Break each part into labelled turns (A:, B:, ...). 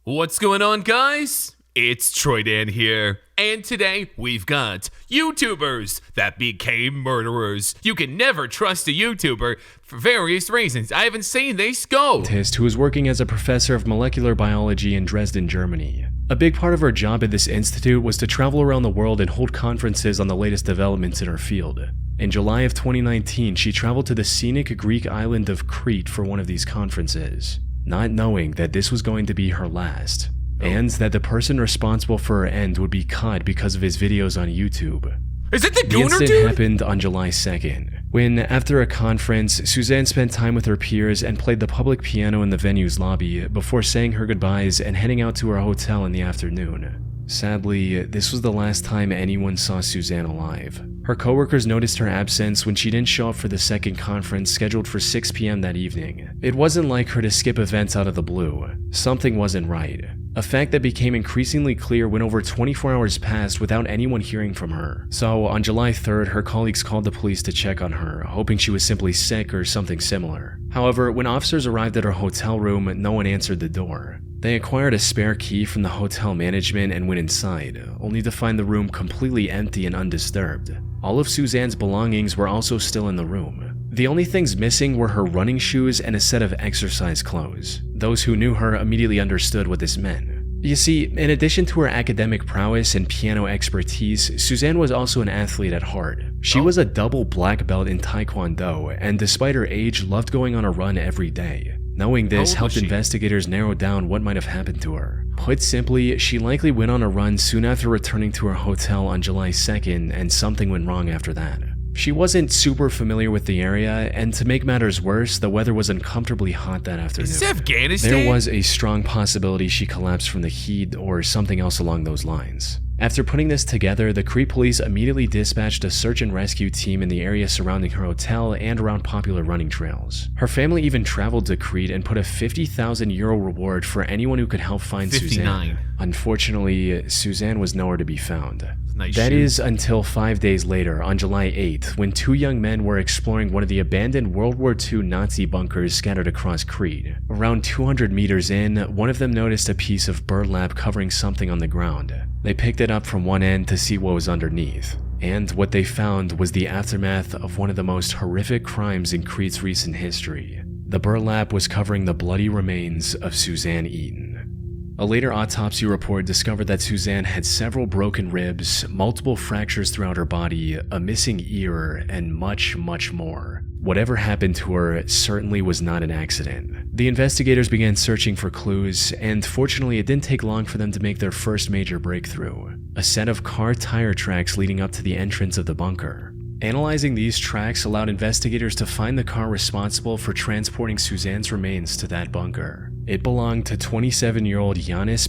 A: What's going on, guys? It's Troydan here, and today we've got YouTubers that became murderers. You can never trust a YouTuber for various reasons. I haven't seen this go.
B: Who was working as a professor of molecular biology in Dresden, Germany. A big part of her job at this institute was to travel around the world and hold conferences on the latest developments in her field. In July of 2019, she traveled to the scenic Greek island of Crete for one of these conferences, not knowing that this was going to be her last, and that the person responsible for her end would be caught because of his videos on YouTube.
A: Is it the Gunnar dude?
B: The incident happened on July 2nd, when, after a conference, Suzanne spent time with her peers and played the public piano in the venue's lobby before saying her goodbyes and heading out to her hotel in the afternoon. Sadly, this was the last time anyone saw Suzanne alive. Her coworkers noticed her absence when she didn't show up for the second conference scheduled for 6 p.m. that evening. It wasn't like her to skip events out of the blue. Something wasn't right. A fact that became increasingly clear when over 24 hours passed without anyone hearing from her. So, on July 3rd, her colleagues called the police to check on her, hoping she was simply sick or something similar. However, when officers arrived at her hotel room, no one answered the door. They acquired a spare key from the hotel management and went inside, only to find the room completely empty and undisturbed. All of Suzanne's belongings were also still in the room. The only things missing were her running shoes and a set of exercise clothes. Those who knew her immediately understood what this meant. You see, in addition to her academic prowess and piano expertise, Suzanne was also an athlete at heart. She was a double black belt in Taekwondo, and despite her age, loved going on a run every day. Knowing this helped investigators narrow down what might have happened to her. Put simply, she likely went on a run soon after returning to her hotel on July 2nd, and something went wrong after that. She wasn't super familiar with the area, and to make matters worse, the weather was uncomfortably hot that afternoon.
A: Is this Afghanistan?
B: There was a strong possibility she collapsed from the heat or something else along those lines. After putting this together, the Crete police immediately dispatched a search and rescue team in the area surrounding her hotel and around popular running trails. Her family even traveled to Crete and put a €50,000 reward for anyone who could help find
A: 59.
B: Suzanne. Unfortunately, Suzanne was nowhere to be found.
A: Nice
B: That
A: shoe.
B: is until 5 days later, on July 8th, when two young men were exploring one of the abandoned World War II Nazi bunkers scattered across Crete. Around 200 meters in, one of them noticed a piece of burlap covering something on the ground. They picked it up from one end to see what was underneath, and what they found was the aftermath of one of the most horrific crimes in Crete's recent history. The burlap was covering the bloody remains of Suzanne Eaton. A later autopsy report discovered that Suzanne had several broken ribs, multiple fractures throughout her body, a missing ear, and much, much more. Whatever happened to her certainly was not an accident. The investigators began searching for clues, and fortunately it didn't take long for them to make their first major breakthrough: a set of car tire tracks leading up to the entrance of the bunker. Analyzing these tracks allowed investigators to find the car responsible for transporting Suzanne's remains to that bunker. It belonged to 27-year-old Giannis,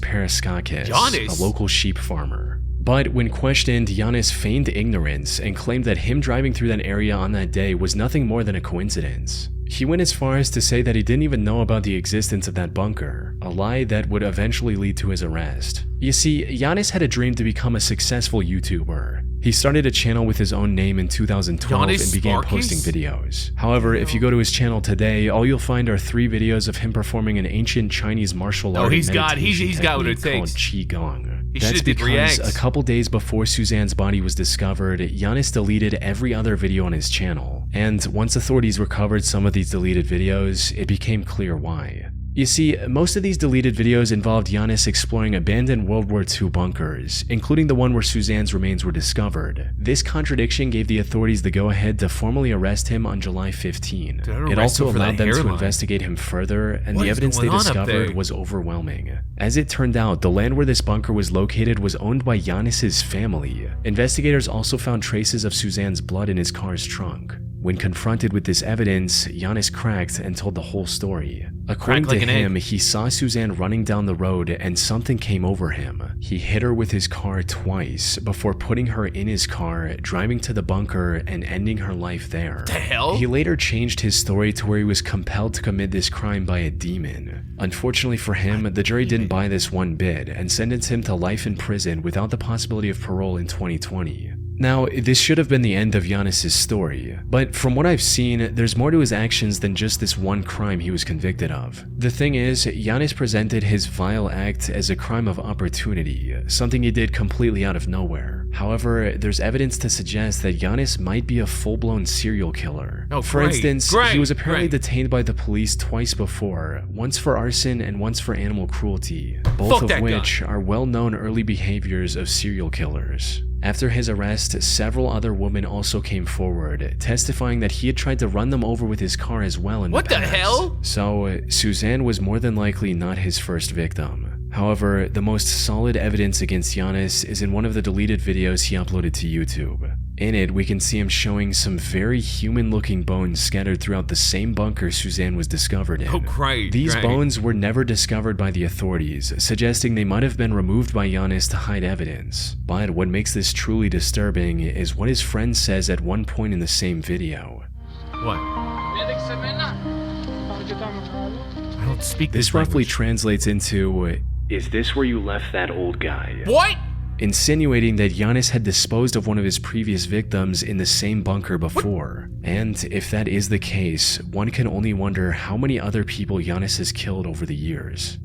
B: a local sheep farmer. But when questioned, Giannis feigned ignorance and claimed that him driving through that area on that day was nothing more than a coincidence. He went as far as to say that he didn't even know about the existence of that bunker, a lie that would eventually lead to his arrest. You see, Giannis had a dream to become a successful YouTuber. He started a channel with his own name in 2012 and began posting videos. However, if you go to his channel today, all you'll find are 3 videos of him performing an ancient Chinese martial art
A: he's got what it
B: called
A: takes.
B: Qigong.
A: He
B: That's
A: should've did
B: because
A: reacts.
B: a couple days before Suzanne's body was discovered, Giannis deleted every other video on his channel. And once authorities recovered some of these deleted videos, it became clear why. You see, most of these deleted videos involved Giannis exploring abandoned World War II bunkers, including the one where Suzanne's remains were discovered. This contradiction gave the authorities the go-ahead to formally arrest him on July 15. It also allowed them to investigate him further, and the evidence they discovered was overwhelming. As it turned out, the land where this bunker was located was owned by Giannis's family. Investigators also found traces of Suzanne's blood in his car's trunk. When confronted with this evidence, Giannis cracked and told the whole story. According to him, he saw Suzanne running down the road and something came over him. He hit her with his car twice before putting her in his car, driving to the bunker, and ending her life there.
A: The hell?
B: He later changed his story to where he was compelled to commit this crime by a demon. Unfortunately for him, the jury didn't buy this one bit and sentenced him to life in prison without the possibility of parole in 2020. Now, this should have been the end of Giannis' story, but from what I've seen, there's more to his actions than just this one crime he was convicted of. The thing is, Giannis presented his vile act as a crime of opportunity, something he did completely out of nowhere. However, there's evidence to suggest that Giannis might be a full-blown serial killer. For instance, he was apparently detained by the police twice before, once for arson and once for animal cruelty, both of which are well-known early behaviors of serial killers. After his arrest, several other women also came forward, testifying that he had tried to run them over with his car as well in the past.
A: What the hell?
B: So, Suzanne was more than likely not his first victim. However, the most solid evidence against Giannis is in one of the deleted videos he uploaded to YouTube. In it, we can see him showing some very human-looking bones scattered throughout the same bunker Suzanne was discovered in.
A: Oh, great.
B: These bones were never discovered by the authorities, suggesting they might have been removed by Giannis to hide evidence. But what makes this truly disturbing is what his friend says at one point in the same video.
A: What? I don't speak
B: this roughly translates into, "Is this where you left that old guy?"
A: What?
B: Insinuating that Giannis had disposed of one of his previous victims in the same bunker before. And if that is the case, one can only wonder how many other people Giannis has killed over the years.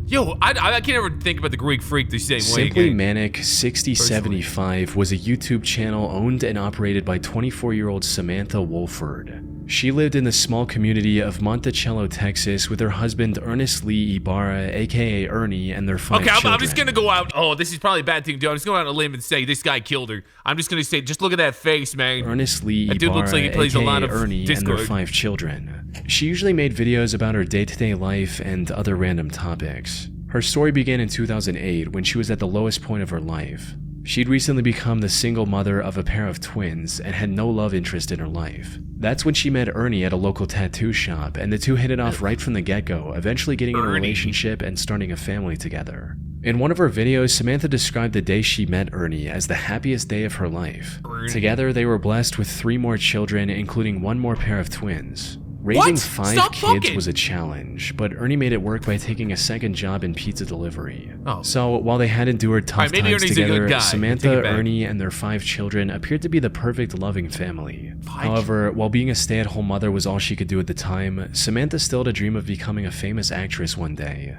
A: Yo, I can't ever think about the Greek Freak the same way
B: Simply
A: again.
B: Manic 6075 was a YouTube channel owned and operated by 24-year-old Samantha Wolford. She lived in the small community of Monticello, Texas with her husband Ernest Lee Ibarra, aka Ernie, and their 5 children.
A: I'm just gonna go out. Oh, this is probably a bad thing to do. I'm just going out on a limb and say this guy killed her. I'm just gonna say, just look at that face, man.
B: Ernest Lee
A: that dude
B: Ibarra,
A: looks like he plays a lot of
B: Ernie,
A: Discord.
B: and their 5 children. She usually made videos about her day-to-day life and other random topics. Her story began in 2008 when she was at the lowest point of her life. She'd recently become the single mother of a pair of twins and had no love interest in her life. That's when she met Ernie at a local tattoo shop, and the two hit it off right from the get-go, eventually getting in a relationship and starting a family together. In one of her videos, Samantha described the day she met Ernie as the happiest day of her life. Together, they were blessed with 3 more children, including 1 more pair of twins. Raising 5 kids was a challenge, but Ernie made it work by taking a second job in pizza delivery. So while they had endured tough times together, Samantha, Ernie, and their 5 children appeared to be the perfect loving family. However, while being a stay-at-home mother was all she could do at the time, Samantha still had a dream of becoming a famous actress one day.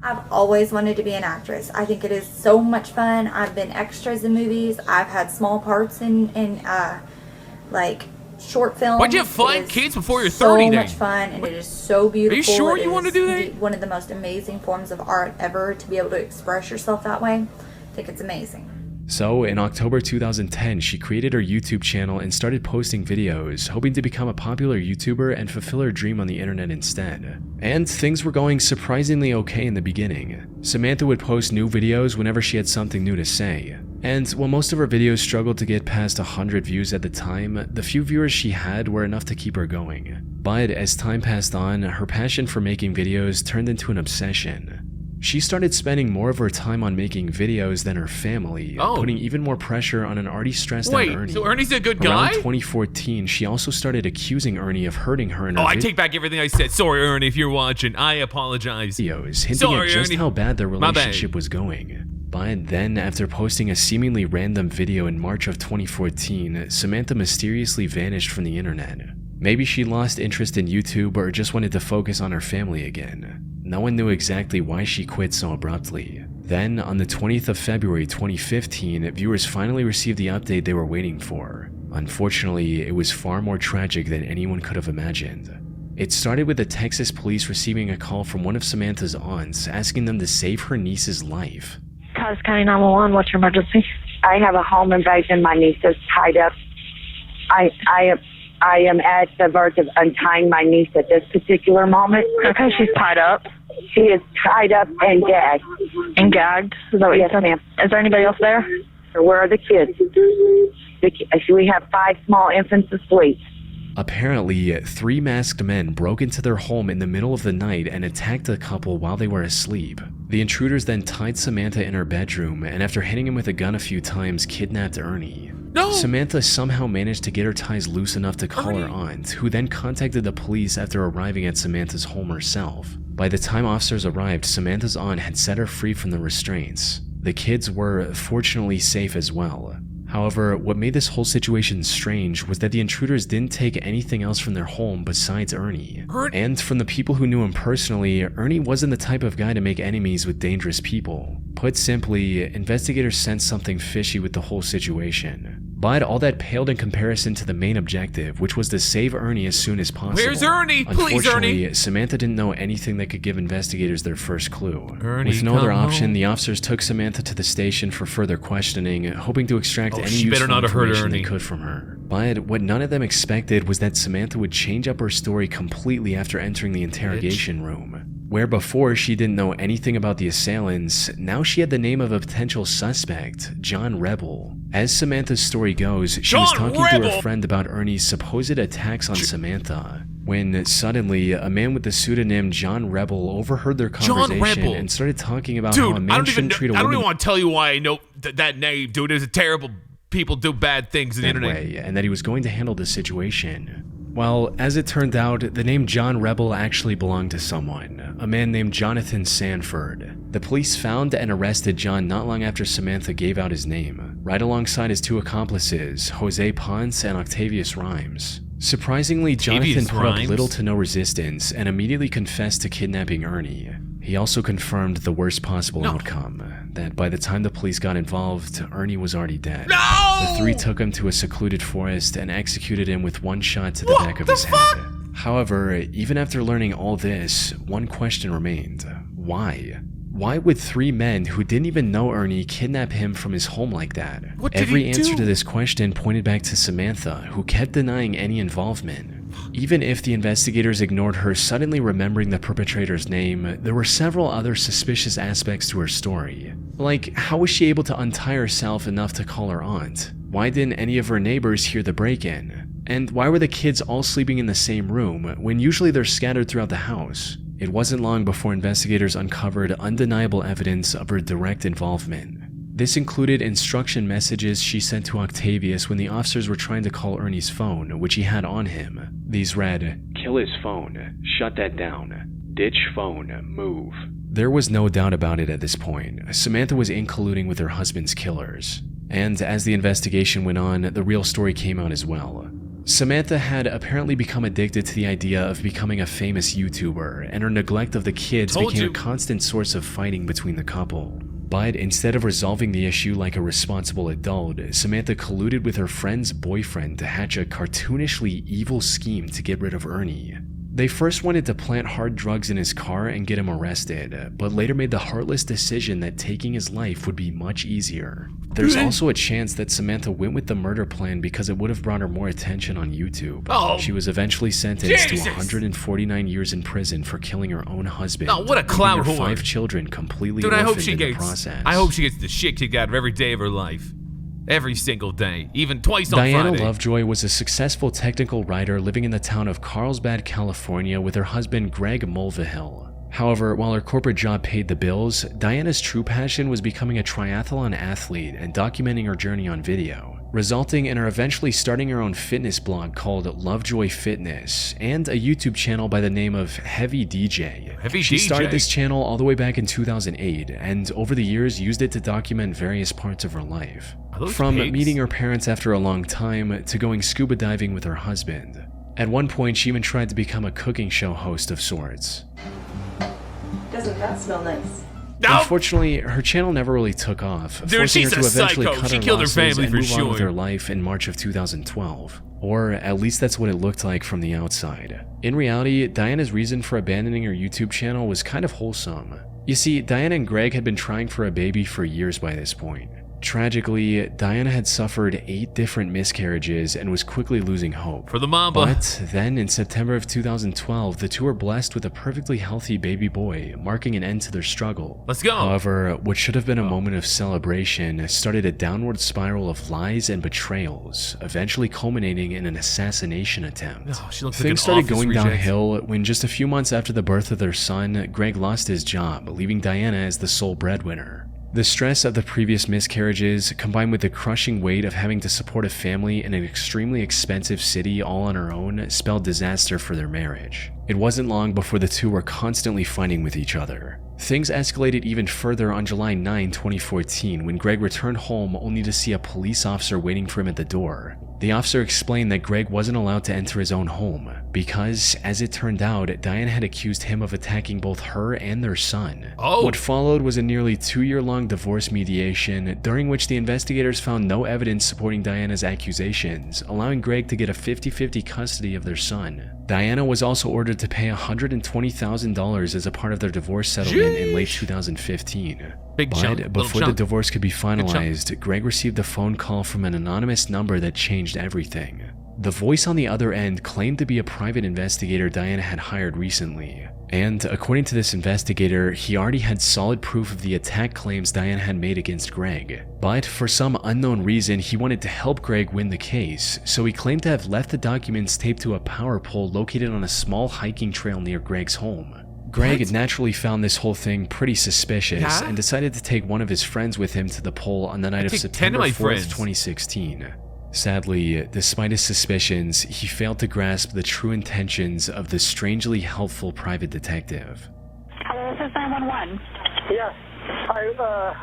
C: I've always wanted to be an actress. I think it is so much fun. I've been extras in movies. I've had small parts in like short films.
A: Why'd you have 5 kids before you're 30
C: so
A: then?
C: much fun, and it is so beautiful.
A: Are you sure you want to do that?
C: One of the most amazing forms of art ever, to be able to express yourself that way. I think it's amazing.
B: So, in October 2010, she created her YouTube channel and started posting videos, hoping to become a popular YouTuber and fulfill her dream on the internet instead. And things were going surprisingly okay in the beginning. Samantha would post new videos whenever she had something new to say. And while most of her videos struggled to get past 100 views at the time, the few viewers she had were enough to keep her going. But as time passed on, her passion for making videos turned into an obsession. She started spending more of her time on making videos than her family, putting even more pressure on an already stressed out Ernie.
A: So Ernie's a good guy?
B: Around 2014, she also started accusing Ernie of hurting her in her
A: I take back everything I said. Sorry, Ernie, if you're watching. I apologize.
B: Videos, hinting at just how bad their relationship was going. But then, after posting a seemingly random video in March of 2014, Samantha mysteriously vanished from the internet. Maybe she lost interest in YouTube or just wanted to focus on her family again. No one knew exactly why she quit so abruptly. Then, on the 20th of February 2015, viewers finally received the update they were waiting for. Unfortunately, it was far more tragic than anyone could have imagined. It started with the Texas police receiving a call from one of Samantha's aunts asking them to save her niece's life.
D: Taos County 911, what's your emergency? I have a home invasion. My niece is tied up. I am at the verge of untying my niece at this particular moment.
E: Okay, she's tied up.
D: She is tied up and gagged.
E: And gagged? Is that what you said?
D: Ma'am.
E: Is there anybody else there?
D: Where are the kids? We have 5 small infants asleep.
B: Apparently, 3 masked men broke into their home in the middle of the night and attacked the couple while they were asleep. The intruders then tied Samantha in her bedroom and after hitting him with a gun a few times, kidnapped Ernie.
A: No!
B: Samantha somehow managed to get her ties loose enough to call her aunt, who then contacted the police after arriving at Samantha's home herself. By the time officers arrived, Samantha's aunt had set her free from the restraints. The kids were fortunately safe as well. However, what made this whole situation strange was that the intruders didn't take anything else from their home besides Ernie. And from the people who knew him personally, Ernie wasn't the type of guy to make enemies with dangerous people. Put simply, investigators sensed something fishy with the whole situation. But all that paled in comparison to the main objective, which was to save Ernie as soon as possible.
A: Where's Ernie? Please,
B: Unfortunately,
A: Ernie.
B: Samantha didn't know anything that could give investigators their first clue.
A: Ernie,
B: With no other
A: come
B: option,
A: home.
B: the officers took Samantha to the station for further questioning, hoping to extract any
A: she better
B: useful
A: not have hurt
B: information they
A: Ernie.
B: could from her. But what none of them expected was that Samantha would change up her story completely after entering the interrogation room. Where before she didn't know anything about the assailants, now she had the name of a potential suspect, John Rebel. As Samantha's story goes, she was
A: John
B: talking to her
A: Rebel!
B: friend about Ernie's supposed attacks on Samantha, when suddenly a man with the pseudonym John Rebel overheard their conversation
A: Rebel.
B: and started talking about how a
A: Dude,
B: man shouldn't treat a
A: I don't
B: woman
A: even want to tell you why I know that name, dude. There's a terrible people do bad things on the
B: that
A: internet.
B: way, and that he was going to handle the situation. Well, as it turned out, the name John Rebel actually belonged to someone, a man named Jonathan Sanford. The police found and arrested John not long after Samantha gave out his name, right alongside his two accomplices, Jose Ponce and Octavius Rhymes. Surprisingly, Jonathan
A: Octavius
B: put up
A: Rhymes?
B: little to no resistance and immediately confessed to kidnapping Ernie. He also confirmed the worst possible outcome, that by the time the police got involved, Ernie was already dead.
A: No!
B: The three took him to a secluded forest and executed him with one shot to the back of his head. However, even after learning all this, one question remained. Why? Why would three men who didn't even know Ernie kidnap him from his home like that?
A: What did
B: Every
A: he
B: answer
A: do?
B: to this question pointed back to Samantha, who kept denying any involvement. Even if the investigators ignored her suddenly remembering the perpetrator's name, there were several other suspicious aspects to her story. Like, how was she able to untie herself enough to call her aunt? Why didn't any of her neighbors hear the break-in? And why were the kids all sleeping in the same room when usually they're scattered throughout the house? It wasn't long before investigators uncovered undeniable evidence of her direct involvement. This included instruction messages she sent to Octavius when the officers were trying to call Ernie's phone, which he had on him. These read, "Kill his phone, shut that down, ditch phone, move." There was no doubt about it at this point. Samantha was in colluding with her husband's killers. And as the investigation went on, the real story came out as well. Samantha had apparently become addicted to the idea of becoming a famous YouTuber, and her neglect of the kids became a constant source of fighting between the couple. But instead of resolving the issue like a responsible adult, Samantha colluded with her friend's boyfriend to hatch a cartoonishly evil scheme to get rid of Ernie. They first wanted to plant hard drugs in his car and get him arrested, but later made the heartless decision that taking his life would be much easier. There's also a chance that Samantha went with the murder plan because it would have brought her more attention on YouTube.
A: Oh,
B: She was eventually sentenced
A: Jesus.
B: to 149 years in prison for killing her own husband.
A: Oh, what a
B: leaving
A: clout
B: her
A: whore.
B: 5 children completely
A: Dude, I hope
B: orphaned
A: she
B: in the
A: gets.
B: process.
A: I hope she gets the shit kicked out of every day of her life, every single day, even twice on
B: Diana
A: Friday.
B: Lovejoy was a successful technical writer living in the town of Carlsbad, California with her husband Greg Mulvihill. However, while her corporate job paid the bills, Diana's true passion was becoming a triathlon athlete and documenting her journey on video, resulting in her eventually starting her own fitness blog called Lovejoy Fitness and a YouTube channel by the name of Heavy DJ. She started this channel all the way back in 2008 and over the years used it to document various parts of her life. From meeting her parents after a long time to going scuba diving with her husband. At one point, she even tried to become a cooking show host of sorts.
F: Doesn't that smell nice?
B: Unfortunately, her channel never really took off,
A: Dude,
B: forcing
A: she's
B: her to
A: a
B: eventually
A: psycho.
B: cut
A: She
B: her
A: killed her
B: losses
A: family
B: and
A: for
B: move on with
A: sure.
B: her life in March of 2012. Or at least that's what it looked like from the outside. In reality, Diana's reason for abandoning her YouTube channel was kind of wholesome. You see, Diana and Greg had been trying for a baby for years by this point. Tragically, Diana had suffered 8 different miscarriages and was quickly losing hope.
A: For the mamba.
B: But then in September of 2012, the two were blessed with a perfectly healthy baby boy, marking an end to their struggle.
A: Let's go.
B: However, what should have been a moment of celebration started a downward spiral of lies and betrayals, eventually culminating in an assassination attempt.
A: Oh, she looks like
B: Things
A: an
B: started
A: office
B: going
A: reject.
B: downhill when just a few months after the birth of their son, Greg lost his job, leaving Diana as the sole breadwinner. The stress of the previous miscarriages, combined with the crushing weight of having to support a family in an extremely expensive city all on her own, spelled disaster for their marriage. It wasn't long before the two were constantly fighting with each other. Things escalated even further on July 9, 2014, when Greg returned home only to see a police officer waiting for him at the door. The officer explained that Greg wasn't allowed to enter his own home because, as it turned out, Diana had accused him of attacking both her and their son.
A: Oh.
B: What followed was a nearly 2-year-long divorce mediation, during which the investigators found no evidence supporting Diana's accusations, allowing Greg to get a 50-50 custody of their son. Diana was also ordered to pay $120,000 as a part of their divorce settlement in late 2015.
A: Big
B: But
A: chunk,
B: before the
A: chunk.
B: divorce could be finalized, Greg received a phone call from an anonymous number that changed everything. The voice on the other end claimed to be a private investigator Diana had hired recently. And according to this investigator, he already had solid proof of the attack claims Diana had made against Greg. But for some unknown reason, he wanted to help Greg win the case, so he claimed to have left the documents taped to a power pole located on a small hiking trail near Greg's home. Greg naturally found this whole thing pretty suspicious and decided to take one of his friends with him to the pole on the night of September 4th, 2016. Sadly, despite his suspicions, he failed to grasp the true intentions of the strangely helpful private detective.
D: Hello, this is 911.
G: Yeah.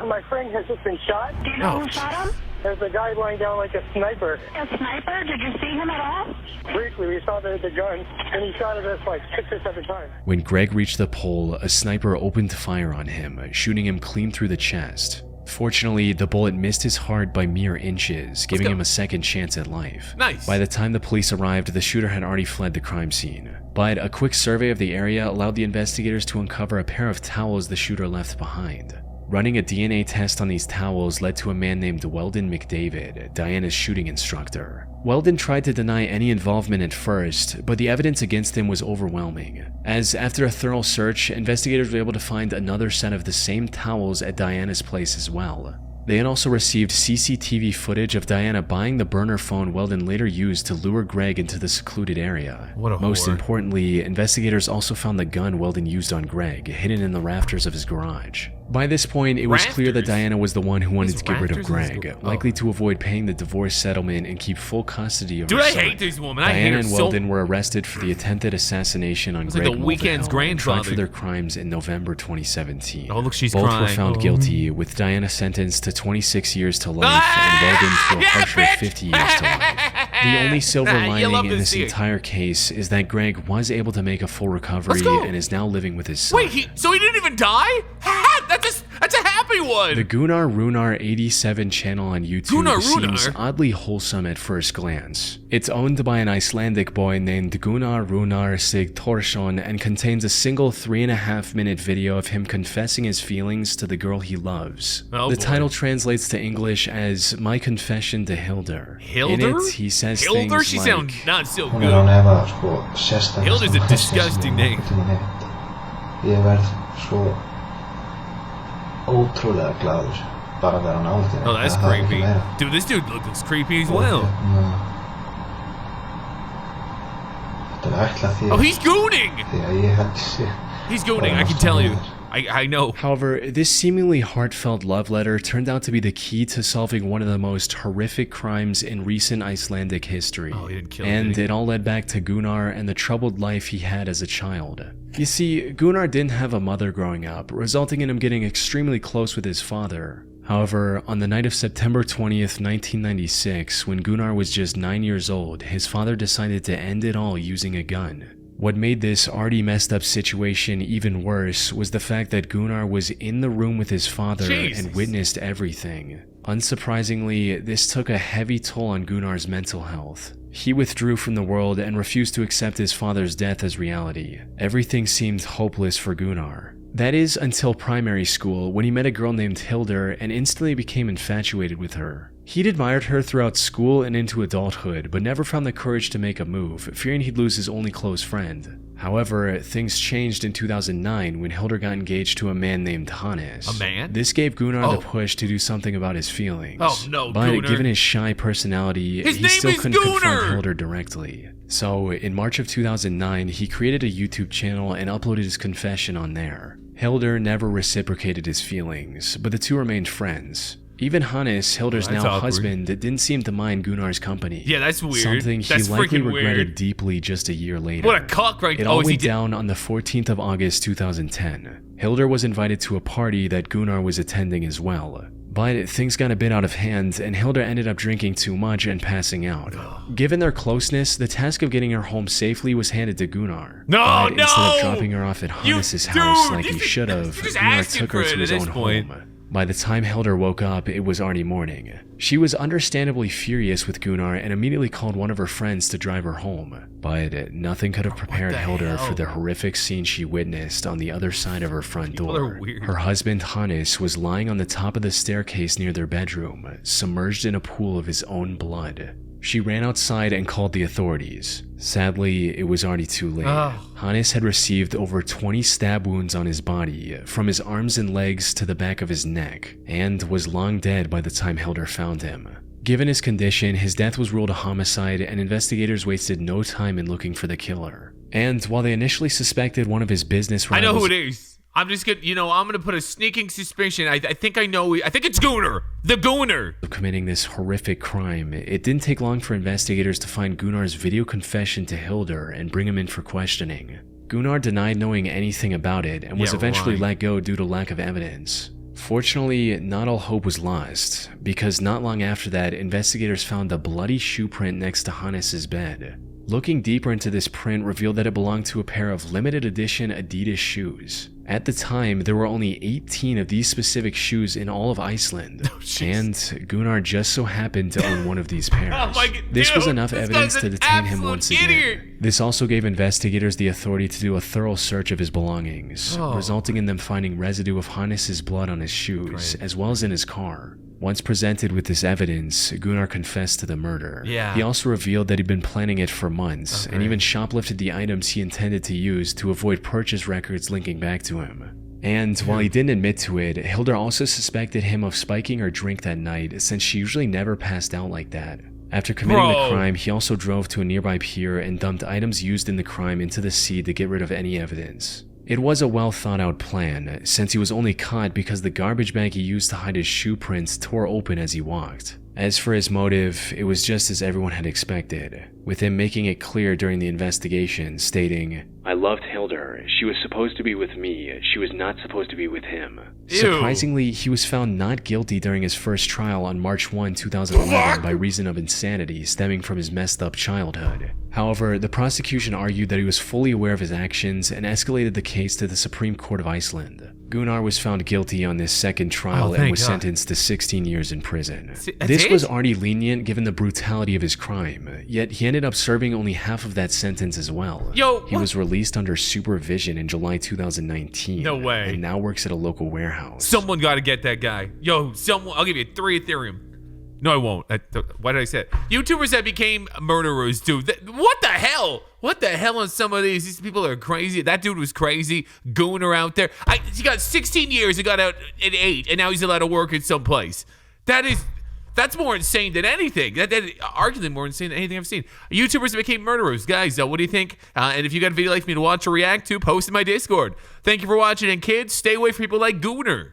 G: My friend has just been shot.
D: Do you know who shot him?
G: There's a guy lying down like a sniper.
D: A sniper? Did you see him at all?
G: Briefly, we saw the gun, and he shot at us like 6 or 7 times.
B: When Greg reached the pole, a sniper opened fire on him, shooting him clean through the chest. Fortunately, the bullet missed his heart by mere inches, giving him a second chance at life.
A: Nice.
B: By the time the police arrived, the shooter had already fled the crime scene. But a quick survey of the area allowed the investigators to uncover a pair of towels the shooter left behind. Running a DNA test on these towels led to a man named Weldon McDavid, Diana's shooting instructor. Weldon tried to deny any involvement at first, but the evidence against him was overwhelming, as after a thorough search, investigators were able to find another set of the same towels at Diana's place as well. They had also received CCTV footage of Diana buying the burner phone Weldon later used to lure Greg into the secluded area.
A: What a
B: Most
A: whore.
B: importantly, investigators also found the gun Weldon used on Greg, hidden in the rafters of his garage. By this point, it was clear that
A: Rafters?
B: Diana was the one who wanted
A: These
B: to get rid of
A: rafters in his
B: Greg,
A: gar-
B: likely to avoid paying the divorce settlement and keep full custody of
A: Dude,
B: her
A: I
B: son.
A: hate this woman. I hate
B: Diana
A: her
B: and
A: so.
B: Weldon were arrested for the attempted assassination on
A: It's
B: Greg
A: like The Weeknd's
B: Mulvihill and tried
A: grandfather.
B: for their crimes in November 2017.
A: Oh, look, she's
B: Both
A: crying.
B: were found
A: Oh.
B: guilty, with Diana sentenced to 26 years to life and Weldon to a
A: Yeah,
B: harsher
A: bitch!
B: 50 years to life. The only silver
A: You love
B: lining
A: to
B: in this
A: see it.
B: entire case is that Greg was able to make a full recovery
A: go.
B: and is now living with his son.
A: Wait, so he didn't even die? That's a happy one.
B: The Gunnar 87 channel on YouTube
A: Gunnar
B: seems
A: Runar?
B: oddly wholesome at first glance. It's owned by an Icelandic boy named Gunnar Sigthorsson and contains a single 3.5-minute video of him confessing his feelings to the girl he loves.
A: Oh,
B: the
A: boy.
B: title translates to English as My Confession to Hildur.
A: Hildur?
B: In it, he says
A: Hildur?
B: things
A: She
B: like,
A: sounds not so
H: Hún er án
A: good.
H: efa sko sérstaklega
A: Hilda's a disgusting name.
H: Ég verð svo ótrúlega glaður bara að vera nálægt henni.
A: Oh, that's
H: Það þarf ekki
A: creepy.
H: meira.
A: Dude, this dude looks creepy as
H: Og
A: well.
H: Þetta er ætlað því
A: Oh, he's gooning.
H: því að ég held sé
A: He's gooning, I can tell you. I know.
B: However, this seemingly heartfelt love letter turned out to be the key to solving one of the most horrific crimes in recent Icelandic history.
A: Oh, he didn't kill him,
B: and
A: did he?
B: it all led back to Gunnar and the troubled life he had as a child. You see, Gunnar didn't have a mother growing up, resulting in him getting extremely close with his father. However, on the night of September 20th, 1996, when Gunnar was just 9 years old, his father decided to end it all using a gun. What made this already messed up situation even worse was the fact that Gunnar was in the room with his father
A: Jesus.
B: and witnessed everything. Unsurprisingly, this took a heavy toll on Gunnar's mental health. He withdrew from the world and refused to accept his father's death as reality. Everything seemed hopeless for Gunnar. That is until primary school, when he met a girl named Hildur and instantly became infatuated with her. He'd admired her throughout school and into adulthood, but never found the courage to make a move, fearing he'd lose his only close friend. However, things changed in 2009 when Hildur got engaged to a man named Giannis.
A: A man?
B: This gave Gunnar
A: Oh.
B: the push to do something about his feelings.
A: Oh, no,
B: But
A: Gunnar.
B: given his shy personality,
A: His
B: he
A: name
B: still
A: is
B: couldn't confront
A: Gunnar!
B: Hildur directly. So, in March of 2009, he created a YouTube channel and uploaded his confession on there. Hildur never reciprocated his feelings, but the two remained friends. Even Giannis, Hilder's
A: That's
B: now
A: awkward.
B: husband, didn't seem to mind Gunnar's company.
A: Yeah, that's weird.
B: Something he
A: That's
B: likely
A: freaking
B: regretted
A: weird.
B: deeply just a year later.
A: What a cock, right?
B: It all went down on the 14th of August 2010. Hilder was invited to a party that Gunnar was attending as well. But things got a bit out of hand, and Hilder ended up drinking too much and passing out. Given their closeness, the task of getting her home safely was handed to Gunnar.
A: No,
B: but
A: no!
B: instead of dropping her off at
A: You-
B: Giannis' house
A: dude,
B: like he
A: this is-
B: should have,
A: you're just
B: Gunnar
A: asking
B: took
A: for
B: her
A: it
B: to
A: at
B: his
A: this
B: own
A: point.
B: home. By the time Hilder woke up, it was already morning. She was understandably furious with Gunnar and immediately called one of her friends to drive her home. But nothing could have prepared
A: the
B: Hilder
A: hell?
B: for the horrific scene she witnessed on the other side of her front
A: People
B: door.
A: are weird.
B: Her husband Giannis was lying on the top of the staircase near their bedroom, submerged in a pool of his own blood. She ran outside and called the authorities. Sadly, it was already too late.
A: Oh.
B: Giannis had received over 20 stab wounds on his body, from his arms and legs to the back of his neck, and was long dead by the time Hilder found him. Given his condition, his death was ruled a homicide, and investigators wasted no time in looking for the killer. And while they initially suspected one of his business
A: I
B: rivals—
A: know who it is. I'm just gonna, I'm gonna put a sneaking suspicion. I think I know. I think it's Gunnar. The Gunnar.
B: of committing this horrific crime, it didn't take long for investigators to find Gunnar's video confession to Hilder and bring him in for questioning. Gunnar denied knowing anything about it and was
A: Yeah,
B: eventually
A: right.
B: let go due to lack of evidence. Fortunately, not all hope was lost, because not long after that, investigators found a bloody shoe print next to Giannis' bed. Looking deeper into this print revealed that it belonged to a pair of limited edition Adidas shoes. At the time, there were only 18 of these specific shoes in all of Iceland, and Gunnar just so happened to own one of these pairs.
A: Oh my God,
B: This was
A: dude,
B: enough
A: this
B: evidence
A: guy's
B: to
A: an
B: detain him
A: absolute
B: once again.
A: idiot.
B: This also gave investigators the authority to do a thorough search of his belongings, resulting in them finding residue of Giannis' blood on his shoes, as well as in his car. Once presented with this evidence, Gunnar confessed to the murder.
A: Yeah.
B: He also revealed that he'd been planning it for months, and even shoplifted the items he intended to use to avoid purchase records linking back to him. And while he didn't admit to it, Hilder also suspected him of spiking her drink that night, since she usually never passed out like that. After committing the crime, he also drove to a nearby pier and dumped items used in the crime into the sea to get rid of any evidence. It was a well thought out plan, since he was only caught because the garbage bag he used to hide his shoe prints tore open as he walked. As for his motive, it was just as everyone had expected, with him making it clear during the investigation, stating, "I loved Hilder. She was supposed to be with me. She was not supposed to be with him."
A: Ew.
B: Surprisingly, he was found not guilty during his first trial on March 1, 2011 by reason of insanity stemming from his messed up childhood. However, the prosecution argued that he was fully aware of his actions and escalated the case to the Supreme Court of Iceland. Gunnar was found guilty on this second trial and
A: thank
B: was
A: God.
B: sentenced to 16 years in prison.
A: That's
B: This was
A: it?
B: already lenient given the brutality of his crime, yet he ended up serving only half of that sentence as well.
A: Yo,
B: he
A: what?
B: was released under supervision in July 2019.
A: No way.
B: And now works at a local warehouse.
A: Someone got to get that guy. Yo, someone. I'll give you 3 Ethereum. No, I won't. Why did I say it? YouTubers that became murderers, dude. What the hell? What the hell on some of these? These people are crazy. That dude was crazy. Gunnar out there. He got 16 years. He got out at 8, and now he's allowed to work at some place. That's more insane than anything. That arguably more insane than anything I've seen. YouTubers that became murderers. Guys, what do you think? And if you got a video like me to watch or react to, post in my Discord. Thank you for watching, and kids, stay away from people like Gunnar.